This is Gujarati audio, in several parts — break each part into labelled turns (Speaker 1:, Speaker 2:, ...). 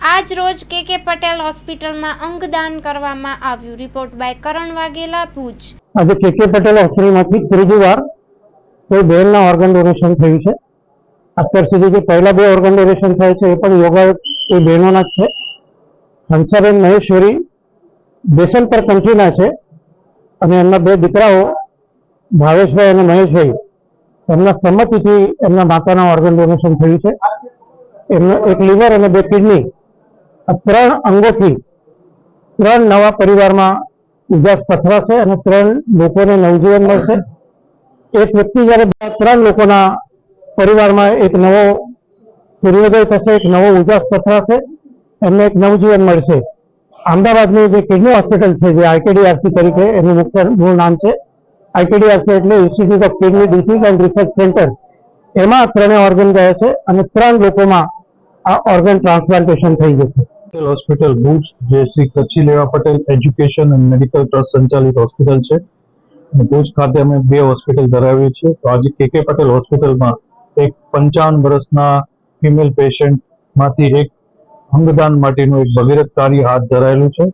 Speaker 1: આજ રોજ કે પટેલ હોસ્પિટલમાં અંગદાન કરવામાં આવ્યું। રિપોર્ટ બાય કરણ વાઘેલા, ભુજ।
Speaker 2: આજે કે પટેલ હોસ્પિટલમાંથી ત્રીજી વાર કોઈ બહેનના ઓર્ગન ડોનેશન થયું છે। અત્યાર સુધી જે પહેલા 2 ઓર્ગન ડોનેશન થાય છે એ પણ યોગા એ બહેનોના જ છે। હંસાબેન મહેશ્વરી બેસનપર કંઠીના છે અને એમના 2 દીકરાઓ ભાવેશભાઈ અને મહેશભાઈ એમના સંમતિથી એમના માતાના ઓર્ગન ડોનેશન થયું છે। એમનો 1 લીવર અને 2 કિડની, આ 3 અંગોથી 3 નવા પરિવારમાં ઉજાસ પથરાશે અને 3 લોકોને નવજીવન મળશે। એક વ્યક્તિ જ્યારે 3 લોકોના પરિવારમાં એક નવો સૂર્યોદય થશે, એક નવો ઉજાસ પથરાશે, એમને એક નવજીવન મળશે। અમદાવાદની જે કિડની હોસ્પિટલ છે, જે IKDRC તરીકે એનું મુખ્ય મૂળ નામ છે, IKDRC એટલે institute of kidney disease and research centre, એમાં 3 ઓર્ગન ગયા છે અને 3 લોકોમાં આ ઓર્ગન ટ્રાન્સપ્લાન્ટેશન થઈ જશે।
Speaker 3: હોસ્પિટલ ભુજ જે શ્રી કચ્છી લેવા Patel education and medical trust સંચાલિત હોસ્પિટલ છે। ભુજ ખાતે અમે 2 હોસ્પિટલ ધરાવીએ છીએ। તો આજે કે પટેલ હોસ્પિટલમાં એક 55 વર્ષના ફિમેલ પેશન્ટમાંથી એક અંગદાન માટેનું એક ભગીરથ કાર્ય હાથ ધરાયેલું છે।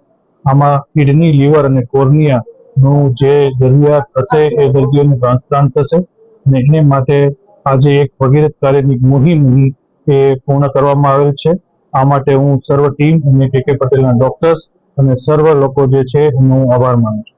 Speaker 3: આમાં કિડની, લીવર અને કોર્નિયાનું જે જરૂરિયાત હશે એ દર્દીઓને ટ્રાન્સપ્લાન્ટ થશે અને એને માટે આજે એક ભગીરથ કાર્યની મુહિમ એ પૂર્ણ કરવામાં આવેલ છે। આ માટે હું સર્વ ટીમ અને કે પટેલના ડોક્ટર્સ અને સર્વ લોકો જે છે એનો આભાર માનું છું।